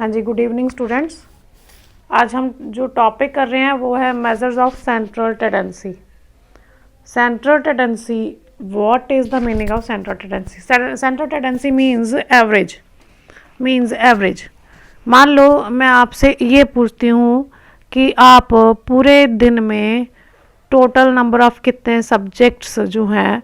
हाँ जी, good evening students. आज हम जो टॉपिक कर रहे हैं वो है measures of central tendency. Central tendency, what is the meaning of central tendency? Central tendency means average. मान लो मैं आपसे ये पूछती हूँ कि आप पूरे दिन में टोटल नंबर ऑफ कितने सब्जेक्ट्स जो हैं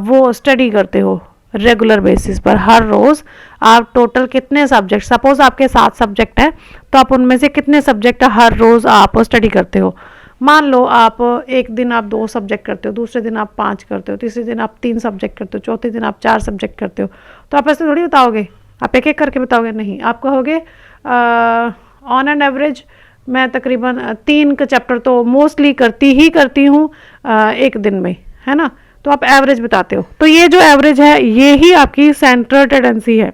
वो स्टडी करते हो रेगुलर बेसिस पर। हर रोज़ आप टोटल कितने सब्जेक्ट, सपोज आपके 7 सब्जेक्ट हैं तो आप उनमें से कितने सब्जेक्ट हर रोज़ आप स्टडी करते हो। मान लो आप एक दिन आप 2 सब्जेक्ट करते हो, दूसरे दिन आप 5 करते हो, तीसरे दिन आप 3 सब्जेक्ट करते हो, चौथे दिन आप 4 सब्जेक्ट करते हो। तो आप ऐसे थोड़ी बताओगे, आप एक एक करके बताओगे, नहीं, आप कहोगे ऑन एन एवरेज मैं तकरीबन 3 का चैप्टर तो मोस्टली करती हूँ एक दिन में, है ना। तो आप एवरेज बताते हो। तो ये जो एवरेज है ये ही आपकी सेंट्रल टेंडेंसी है,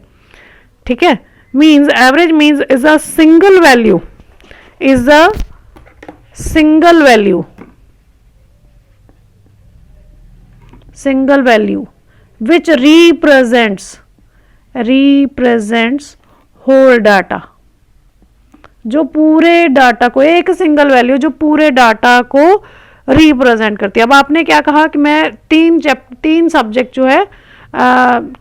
ठीक है। Means average means is a single value, single value which represents whole data। जो पूरे डाटा को, एक सिंगल वैल्यू जो पूरे डाटा को रिप्रेजेंट करती है। अब आपने क्या कहा कि मैं 3 सब्जेक्ट जो है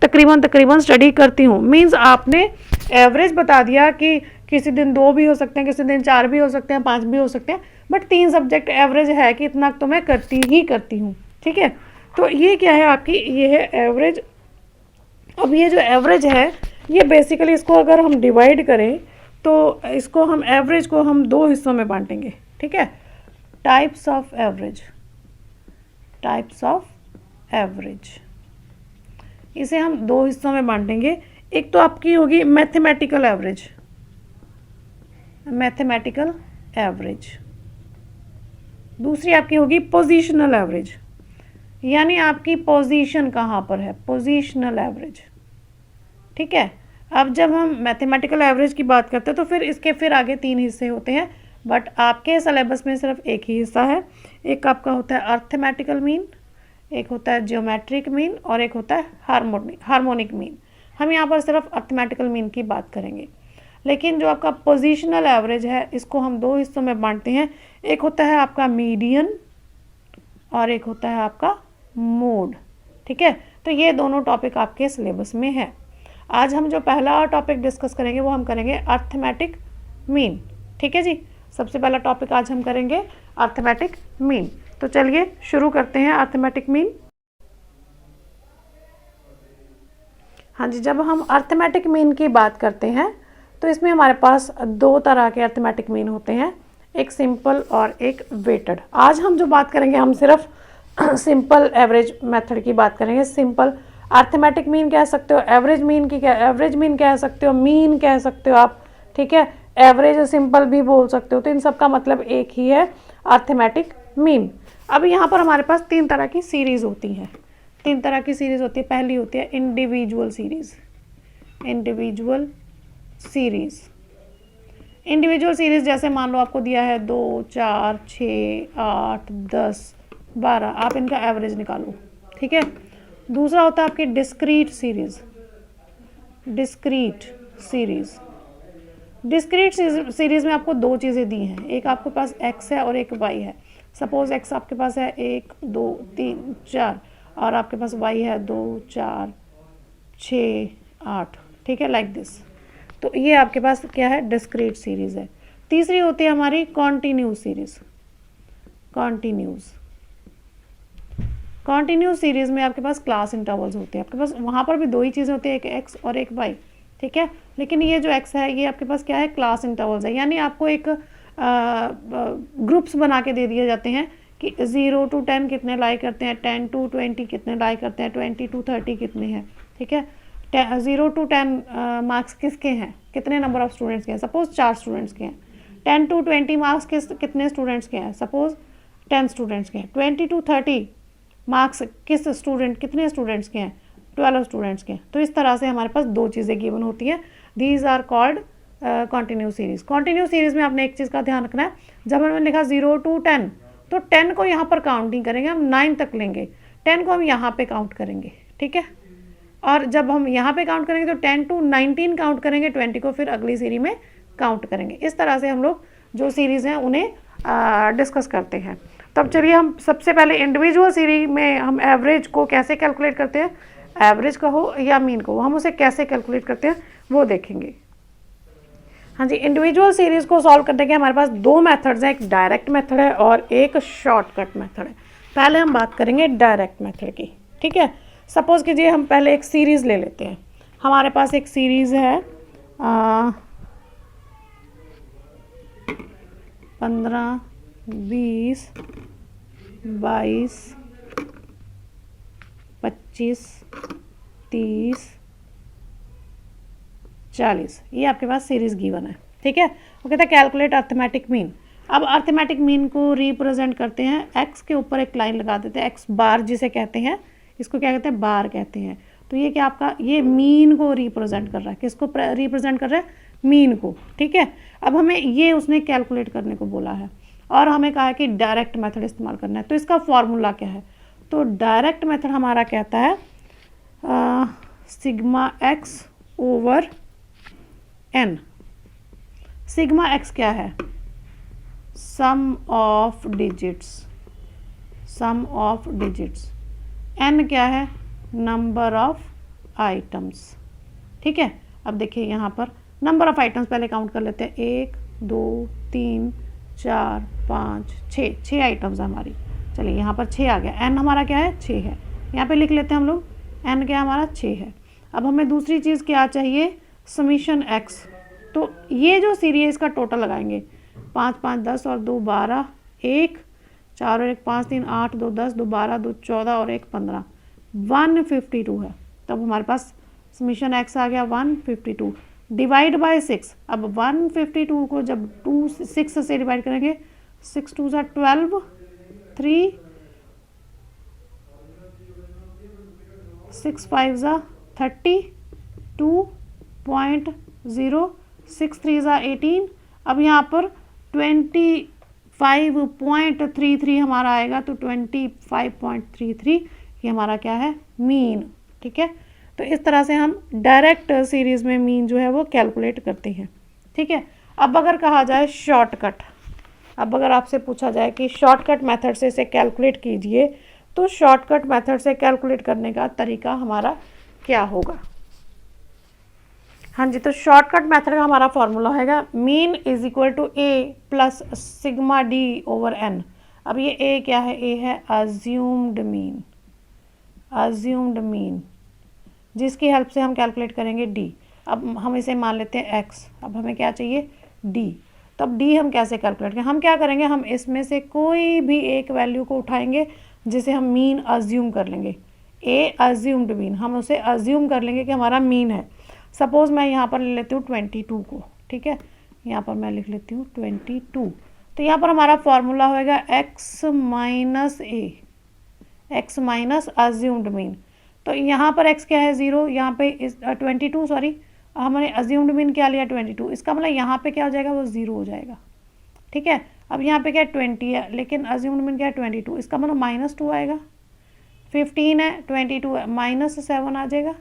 तकरीबन स्टडी करती हूँ। मीन्स आपने एवरेज बता दिया कि किसी दिन 2 भी हो सकते हैं, किसी दिन 4 भी हो सकते हैं, 5 भी हो सकते हैं, बट 3 सब्जेक्ट एवरेज है कि इतना तो मैं करती हूँ, ठीक है। तो ये क्या है आपकी, ये है एवरेज। अब ये जो एवरेज है ये बेसिकली इसको अगर हम डिवाइड करें तो इसको हम एवरेज को हम 2 हिस्सों में बांटेंगे, ठीक है। टाइप्स ऑफ एवरेज, इसे हम 2 हिस्सों में बांटेंगे। एक तो आपकी होगी मैथमेटिकल एवरेज, दूसरी आपकी होगी पोजीशनल एवरेज, यानी आपकी पोजीशन कहाँ पर है, पोजीशनल एवरेज, ठीक है। अब जब हम मैथमेटिकल एवरेज की बात करते हैं तो फिर इसके फिर आगे 3 हिस्से होते हैं, बट आपके सिलेबस में सिर्फ एक ही हिस्सा है। एक आपका होता है अर्थमेटिकल मीन, एक होता है जियोमेट्रिक मीन और एक होता है हार्मोनिक मीन। हम यहाँ पर सिर्फ अर्थमेटिकल मीन की बात करेंगे। लेकिन जो आपका पोजीशनल एवरेज है इसको हम 2 हिस्सों में बांटते हैं। एक होता है आपका मीडियन और एक होता है आपका मोड, ठीक है। तो ये दोनों टॉपिक आपके सिलेबस में है। आज हम जो पहला टॉपिक डिस्कस करेंगे वो हम करेंगे अर्थमेटिक मीन, ठीक है जी। सबसे पहला टॉपिक आज हम करेंगे अर्थमेटिक मीन। तो चलिए शुरू करते हैं अर्थमेटिक मीन। हाँ जी, जब हम अर्थमेटिक मीन की बात करते हैं तो इसमें हमारे पास 2 तरह के अर्थमेटिक मीन होते हैं, एक सिंपल और एक वेटेड। आज हम जो बात करेंगे हम सिर्फ सिंपल एवरेज मेथड की बात करेंगे। सिंपल अर्थमेटिक मीन कह सकते हो, एवरेज मीन कह सकते हो, मीन कह सकते हो आप, ठीक है। एवरेज सिंपल भी बोल सकते हो। तो इन सब का मतलब एक ही है, अर्थमेटिक मीन। अब यहाँ पर हमारे पास 3 तरह की सीरीज होती है। पहली होती है इंडिविजुअल सीरीज। जैसे मान लो आपको दिया है 2, 4, 6, 8, 10, 12, आप इनका एवरेज निकालो, ठीक है। दूसरा होता है आपकी डिस्क्रीट सीरीज में आपको 2 चीज़ें दी हैं, एक आपके पास x है और एक y है। सपोज x आपके पास है 1, 2, 3, 4 और आपके पास y है 2, 4, 6, 8, ठीक है, लाइक दिस। तो ये आपके पास क्या है, डिस्क्रीट सीरीज है। तीसरी होती है हमारी कॉन्टिन्यूस सीरीज में आपके पास क्लास इंटरवल्स होते हैं। आपके पास वहाँ पर भी 2 ही चीज़ें होती है, एक x और एक y, ठीक है। लेकिन ये जो x है ये आपके पास क्या है, क्लास इंटरवल्स है। यानी आपको एक ग्रुप्स बना के दे दिए जाते हैं कि 0 to 10 कितने लाइक करते हैं, 10 to 20 कितने लाइक करते हैं, 20 to 30 कितने हैं, ठीक है। 0 to 10 मार्क्स किसके हैं, कितने नंबर ऑफ स्टूडेंट्स के हैं, सपोज 4 स्टूडेंट्स के हैं। 10 to 20 मार्क्स कितने स्टूडेंट्स के हैं, सपोज 10 स्टूडेंट्स के हैं। 20 to 30 मार्क्स कितने स्टूडेंट्स के हैं, 12 स्टूडेंट्स के हैं। तो इस तरह से हमारे पास 2 चीज़ें गिवन होती हैं। These are called continuous series में आपने एक चीज़ का ध्यान रखना है, जब हमने लिखा 0 to 10 तो 10 को यहाँ पर काउंट नहीं करेंगे, हम 9 तक लेंगे, 10 को हम यहाँ पे काउंट करेंगे, ठीक है। और जब हम यहाँ पे काउंट करेंगे तो 10 to 19 काउंट करेंगे, 20 को फिर अगली सीरीज में काउंट करेंगे। इस तरह से हम लोग जो सीरीज़ हैं उन्हें डिस्कस करते हैं। तब चलिए हम सबसे पहले इंडिविजुअल सीरीज में हम एवरेज को कैसे कैलकुलेट करते हैं, एवरेज का हो या मीन को, हम उसे कैसे कैलकुलेट करते हैं वो देखेंगे। हाँ जी, इंडिविजुअल सीरीज़ को सॉल्व करने के हमारे पास दो मेथड्स हैं, एक डायरेक्ट मेथड है और एक शॉर्टकट मेथड है। पहले हम बात करेंगे डायरेक्ट मेथड की, ठीक है। सपोज कीजिए हम पहले एक सीरीज़ ले लेते हैं। हमारे पास एक सीरीज़ है 15, 20, 22, 25, 30, 40, ये आपके पास सीरीज़ गिवन है, ठीक है। वो कहता है कैलकुलेट अर्थमेटिक मीन। अब अर्थमेटिक मीन को रिप्रेजेंट करते हैं, एक्स के ऊपर एक लाइन लगा देते हैं, एक्स बार जिसे कहते हैं, इसको क्या कहते हैं, बार कहते हैं। तो ये क्या आपका, ये मीन को रिप्रेजेंट कर रहा है, किसको रिप्रेजेंट कर रहा है, मीन को, ठीक है। अब हमें ये उसने कैलकुलेट करने को बोला है और हमें कहा है कि डायरेक्ट मेथड इस्तेमाल करना है। तो इसका फॉर्मूला क्या है, तो डायरेक्ट मेथड हमारा कहता है sigma x over n. Sigma x क्या है, sum of digits, sum of digits. N क्या है, नंबर ऑफ आइटम्स, ठीक है। अब देखिए यहाँ पर नंबर ऑफ आइटम्स पहले काउंट कर लेते हैं, 1, 2, 3, 4, 5, 6 आइटम्स हमारी। चलिए यहाँ पर 6 आ गया। एन हमारा क्या है, 6 है। यहाँ पे लिख लेते हैं हम लोग, एन क्या हमारा 6 है। अब हमें दूसरी चीज़ क्या चाहिए, समीशन एक्स। तो ये जो सीरीज है इसका टोटल लगाएंगे, 5, 5, 10 और 2 12, 1, 4 और 1 5, 3 8, 2 10, 2 12, 2 14 और 1 15, 152 है। तब हमारे पास समीशन एक्स आ गया 152 डिवाइड बाय 6। अब 152 को जब 6 से डिवाइड करेंगे, 6 2 ज़ा 12, 3 6 5 ज़ा 30, 2.0, 6 3 ज़ा 18। अब यहाँ पर 25.33 हमारा आएगा, तो 25.33 ये हमारा क्या है, मीन, ठीक है। तो इस तरह से हम डायरेक्ट सीरीज़ में मीन जो है वो कैलकुलेट करते हैं, ठीक है। अब अगर कहा जाए शॉर्टकट, अब अगर आपसे पूछा जाए कि शॉर्टकट मेथड से इसे कैलकुलेट कीजिए, तो शॉर्टकट मेथड से कैलकुलेट करने का तरीका हमारा क्या होगा। हाँ जी, तो शॉर्टकट मेथड का हमारा फॉर्मूला होगा mean is equal to A plus sigma D over N. अब ये ए क्या है, ए है अज्यूम्ड मीन, अज्यूम्ड मीन, जिसकी हेल्प से हम कैलकुलेट करेंगे डी। अब हम इसे मान लेते हैं एक्स, अब हमें क्या चाहिए, डी। तो अब डी हम कैसे कैलकुलेट करें, हम क्या करेंगे, हम इसमें से कोई भी एक वैल्यू को उठाएंगे जिसे हम मीन अज्यूम कर लेंगे। ए अज्यूम्ड मीन, हम उसे अज्यूम कर लेंगे कि हमारा मीन है। सपोज़ मैं यहाँ पर ले लेती हूँ 22 को, ठीक है। यहाँ पर मैं लिख लेती हूँ 22। तो यहाँ पर हमारा फॉर्मूला होएगा एक्स माइनस ए, एक्स माइनस अज्यूम्ड मीन। तो यहाँ पर x क्या है, 0, यहाँ पे 22, सॉरी हमने अज्यूम्ड मीन क्या लिया 22, इसका मतलब यहाँ पे क्या हो जाएगा, वो 0 हो जाएगा, ठीक है। अब यहाँ पे क्या 20 है, लेकिन अज्यूम्ड मीन क्या है 22, इसका मतलब -2 आएगा। 15 है, 22 है, -7 आ जाएगा।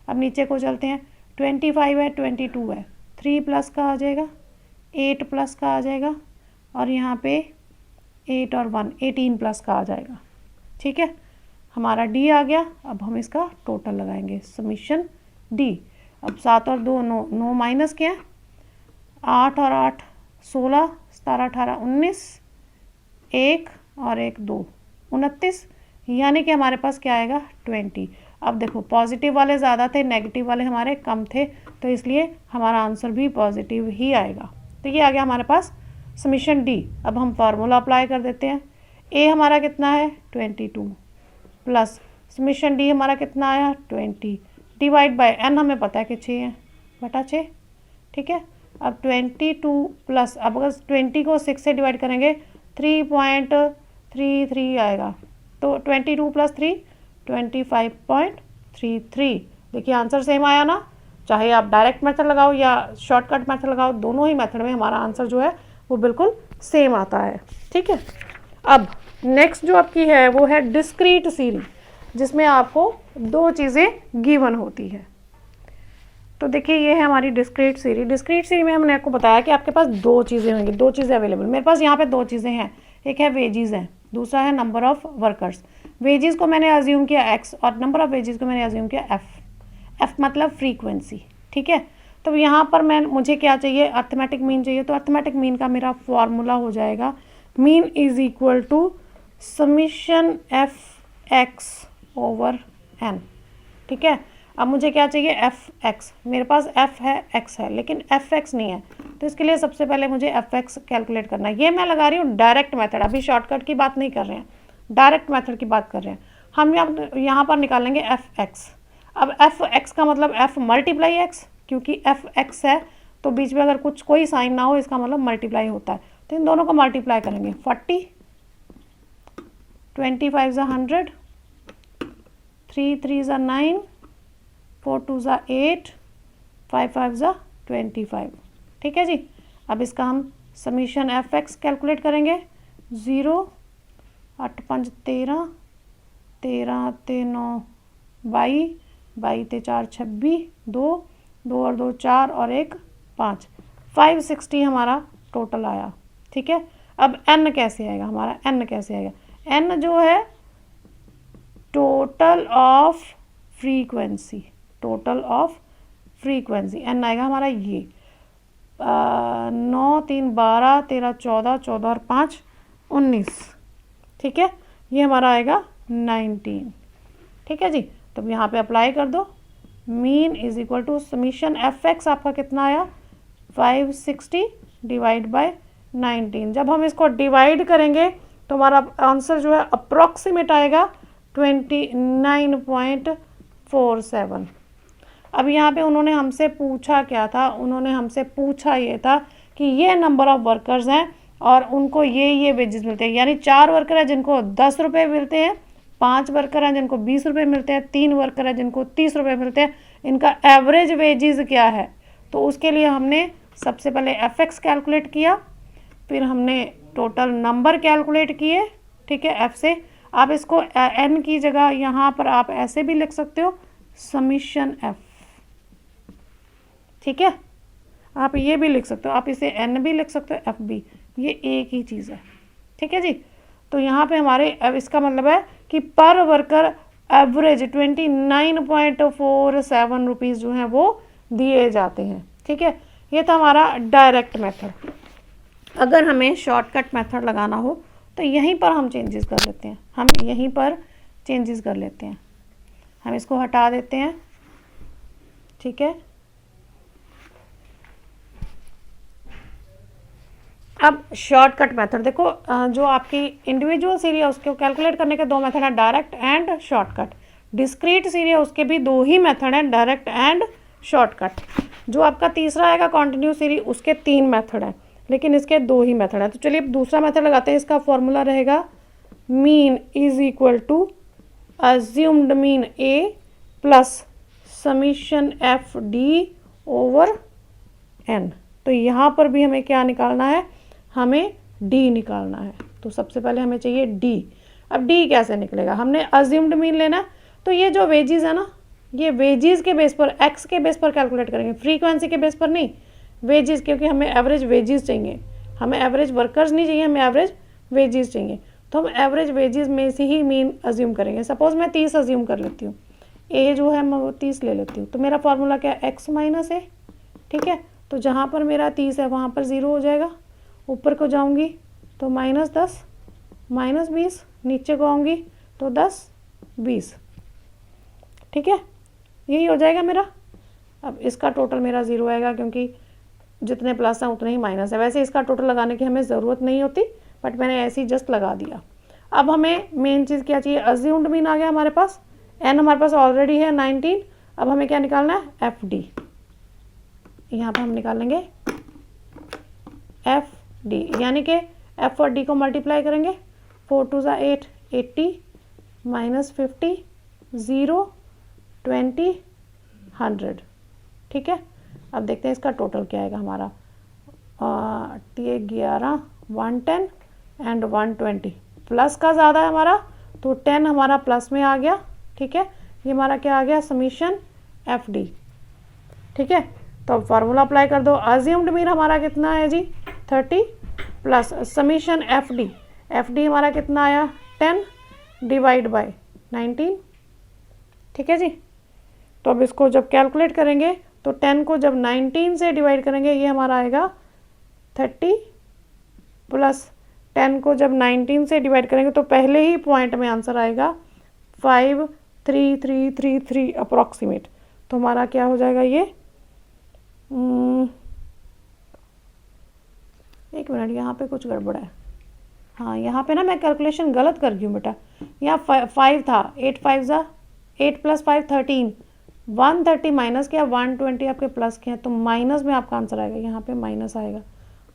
अब नीचे को चलते हैं, 25 है, 22 है, 3 प्लस का आ जाएगा, 8 प्लस का आ जाएगा, और यहाँ पे 8 और 1 18 प्लस का आ जाएगा, ठीक है। हमारा डी आ गया। अब हम इसका टोटल लगाएंगे, समीशन डी। अब 7 और 2 9, 9 माइनस क्या है, 8 और 8 16, 17 18 19, 1 और 1 2 29, यानी कि हमारे पास क्या आएगा 20। अब देखो पॉजिटिव वाले ज़्यादा थे, नेगेटिव वाले हमारे कम थे, तो इसलिए हमारा आंसर भी पॉजिटिव ही आएगा। तो ये आ गया हमारे पास समीशन डी। अब हम फार्मूला अप्लाई कर देते हैं। ए हमारा कितना है 22 प्लस समीशन डी हमारा कितना आया 20 डिवाइड बाय एन हमें पता है कि 6 है बटा 6, ठीक है। अब 22 प्लस, अब अगर 20 को 6 से डिवाइड करेंगे 3.33 आएगा, तो 22 प्लस 3 25.33। देखिए आंसर सेम आया ना, चाहे आप डायरेक्ट मेथड लगाओ या शॉर्टकट मेथड लगाओ, दोनों ही मेथड में हमारा आंसर जो है वो बिल्कुल सेम आता है, ठीक है। अब नेक्स्ट जो आपकी है वो है डिस्क्रीट सीरीज। जिसमें आपको दो चीज़ें गिवन होती है। तो देखिए ये है हमारी डिस्क्रीट सीरीज। डिस्क्रीट सीरीज में हमने आपको बताया कि आपके पास दो चीज़ें होंगी, दो चीज़ें अवेलेबल। मेरे पास यहाँ पे दो चीज़ें हैं, एक है वेजेस है, दूसरा है नंबर ऑफ वर्कर्स। वेजेस को मैंने अज्यूम किया एक्स और नंबर ऑफ वेजेस को मैंने अज्यूम किया एफ। एफ मतलब फ्रीक्वेंसी, ठीक है। तो यहाँ पर मुझे क्या चाहिए, अर्थमेटिक मीन चाहिए। तो अर्थमेटिक मीन का मेरा फॉर्मूला हो जाएगा mean is equal to summation F X over N, ठीक है। अब मुझे क्या चाहिए, एफ एक्स। मेरे पास एफ है, एक्स है, लेकिन एफ एक्स नहीं है। तो इसके लिए सबसे पहले मुझे एफ एक्स कैलकुलेट करना है। ये मैं लगा रही हूँ डायरेक्ट मेथड, अभी शॉर्टकट की बात नहीं कर रहे हैं, डायरेक्ट मेथड की बात कर रहे हैं। हम यहाँ पर निकालेंगे एफ एक्स। अब एफ एक्स का मतलब एफ मल्टीप्लाई एक्स, क्योंकि एफ एक्स है तो बीच में अगर कुछ कोई साइन ना हो इसका मतलब मल्टीप्लाई होता है। तो इन दोनों को मल्टीप्लाई करेंगे, 40, 25 ज़ा 100, 3 3 ज़ा 9, 4 2 ज़ा 8, 5 5 ज़ा 25, ठीक है जी। अब इसका हम समीशन एफ एक्स कैलकुलेट करेंगे। 0 8 5 13, 13 ते 9 22, 22 ते 4 26, 2 2 और 2 4 और 1 5, 560 हमारा टोटल आया, ठीक है। अब एन कैसे आएगा हमारा, एन कैसे आएगा, एन जो है total of frequency, total of frequency N आएगा हमारा ये 9 3 12 13 14, 14 और 5 19, ठीक है। ये हमारा आएगा 19, ठीक है जी। तो यहाँ पे अप्लाई कर दो, mean is equal to summation F X आपका कितना आया 560 डिवाइड बाय 19। जब हम इसको डिवाइड करेंगे तो हमारा आंसर जो है अप्रॉक्सीमेट आएगा 29.47। अब यहाँ पे उन्होंने हमसे पूछा क्या था, उन्होंने हमसे पूछा ये था कि ये नंबर ऑफ वर्कर्स हैं और उनको ये वेजेस मिलते हैं, यानी 4 वर्कर हैं जिनको 10 रुपये मिलते हैं, 5 वर्कर हैं जिनको 20 रुपये मिलते हैं, 3 वर्कर हैं जिनको 30 रुपये मिलते हैं। इनका एवरेज वेजेस क्या है, तो उसके लिए हमने सबसे पहले एफ एक्स कैलकुलेट किया, फिर हमने टोटल नंबर कैलकुलेट किए, ठीक है, एफ से। आप इसको एन की जगह यहाँ पर आप ऐसे भी लिख सकते हो, समीशन एफ, ठीक है। आप ये भी लिख सकते हो, आप इसे एन भी लिख सकते हो, एफ भी, ये एक ही चीज़ है, ठीक है जी। तो यहाँ पे हमारे अब इसका मतलब है कि पर वर्कर एवरेज 29.47 रुपीज़ जो हैं वो दिए जाते हैं, ठीक है। ये था हमारा डायरेक्ट मेथड। अगर हमें शॉर्टकट मेथड लगाना हो तो यहीं पर हम चेंजेस कर लेते हैं, हम यहीं पर चेंजेस कर लेते हैं, हम इसको हटा देते हैं, ठीक है। अब शॉर्टकट मेथड देखो, जो आपकी इंडिविजुअल सीरीज है उसको कैलकुलेट करने के दो मेथड हैं, direct and shortcut. Discrete series है उसके भी दो ही मेथड हैं, डायरेक्ट एंड शॉर्टकट। जो आपका तीसरा आएगा कॉन्टिन्यूस सीरीज, उसके 3 मेथड हैं, लेकिन इसके 2 ही मेथड हैं। तो चलिए दूसरा मेथड लगाते हैं। इसका फॉर्मूला रहेगा mean is equal to assumed mean A plus summation F D over N. तो यहाँ पर भी हमें क्या निकालना है, हमें डी निकालना है। तो सबसे पहले हमें चाहिए डी। अब डी कैसे निकलेगा, हमने अज्यूम्ड मीन लेना, तो ये जो वेजेस है ना, ये वेजेस के बेस पर, एक्स के बेस पर कैलकुलेट करेंगे, फ्रीक्वेंसी के बेस पर नहीं, वेजेस, क्योंकि हमें एवरेज वेजेस चाहिए, हमें एवरेज वर्कर्स नहीं चाहिए, हमें एवरेज वेजेस चाहिए। तो हम एवरेज वेजेस में से ही मीन अज्यूम करेंगे। सपोज मैं 30 अज्यूम कर लेती हूँ, ए जो है मैं वो 30 ले लेती हूँ, तो मेरा फॉर्मूला क्या है, एक्स माइनस ए, ठीक है। तो जहाँ पर मेरा 30 है वहाँ पर 0 हो जाएगा, ऊपर को जाऊँगी तो -10, -20, नीचे को आऊँगी तो 10 20, ठीक है, यही हो जाएगा मेरा। अब इसका टोटल मेरा 0 आएगा, क्योंकि जितने प्लस हैं उतने ही माइनस है। वैसे इसका टोटल लगाने की हमें ज़रूरत नहीं होती, बट मैंने ऐसे ही जस्ट लगा दिया। अब हमें मेन चीज़ क्या चाहिए, अज्यूम्ड मीन आ गया हमारे पास, एन हमारे पास ऑलरेडी है 19। अब हमें क्या निकालना है, एफ डी। यहाँ पर हम निकालेंगे एफ डी, यानी कि एफ और डी को मल्टीप्लाई करेंगे, 4 2 ज़ा 8, 80 -50 0 20 100, ठीक है। अब देखते हैं इसका टोटल क्या आएगा हमारा, 11 110 एंड 120। प्लस का ज़्यादा है हमारा, तो 10 हमारा प्लस में आ गया, ठीक है, ये हमारा क्या आ गया, समीशन एफ डी। ठीक है, तो अब फार्मूला अप्लाई कर दो। अज्यूम्ड मीन हमारा कितना है जी, 30 प्लस समीशन एफ डी हमारा कितना आया, 10 डिवाइड बाय 19। ठीक है जी, तो अब इसको जब कैलकुलेट करेंगे तो 10 को जब 19 से डिवाइड करेंगे ये हमारा आएगा 30 प्लस 10 को जब 19 से डिवाइड करेंगे तो पहले ही पॉइंट में आंसर आएगा 5333 अप्रॉक्सीमेट। तो हमारा क्या हो जाएगा ये, एक मिनट, यहाँ पे कुछ गड़बड़ है। हाँ, यहाँ पे ना मैं कैलकुलेशन गलत कर गई हूँ बेटा, यहाँ 5 था, 8 5 ज़ा 8 प्लस 5 13, 130 माइनस किया, 120 आपके प्लस किया, तो माइनस में आपका आंसर आएगा, यहाँ पे माइनस आएगा।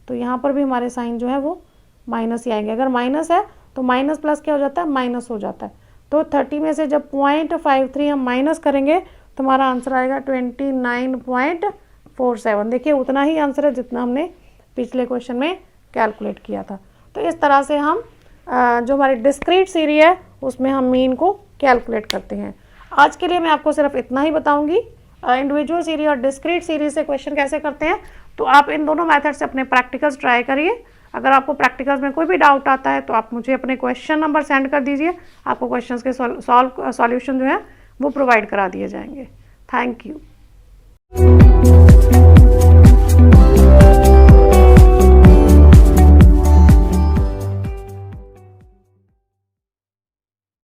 तो यहाँ पर भी हमारे साइन जो है वो माइनस ही आएंगे। अगर माइनस है तो माइनस प्लस क्या हो जाता है, माइनस हो जाता है। तो 30 में से जब 0.53 हम माइनस करेंगे तो हमारा आंसर आएगा 29.47। देखिए उतना ही आंसर है जितना हमने पिछले क्वेश्चन में कैलकुलेट किया था। तो इस तरह से हम जो हमारी डिस्क्रीट सीरीज है उसमें हम मीन को कैलकुलेट करते हैं। आज के लिए मैं आपको सिर्फ इतना ही बताऊंगी। इंडिविजुअल सीरीज और डिस्क्रीट सीरीज से क्वेश्चन कैसे करते हैं, तो आप इन दोनों मेथड से अपने प्रैक्टिकल्स ट्राई करिए। अगर आपको प्रैक्टिकल्स में कोई भी डाउट आता है तो आप मुझे अपने क्वेश्चन नंबर सेंड कर दीजिए, आपको क्वेश्चंस के सॉल्यूशन जो है वो प्रोवाइड करा दिए जाएंगे। Thank you.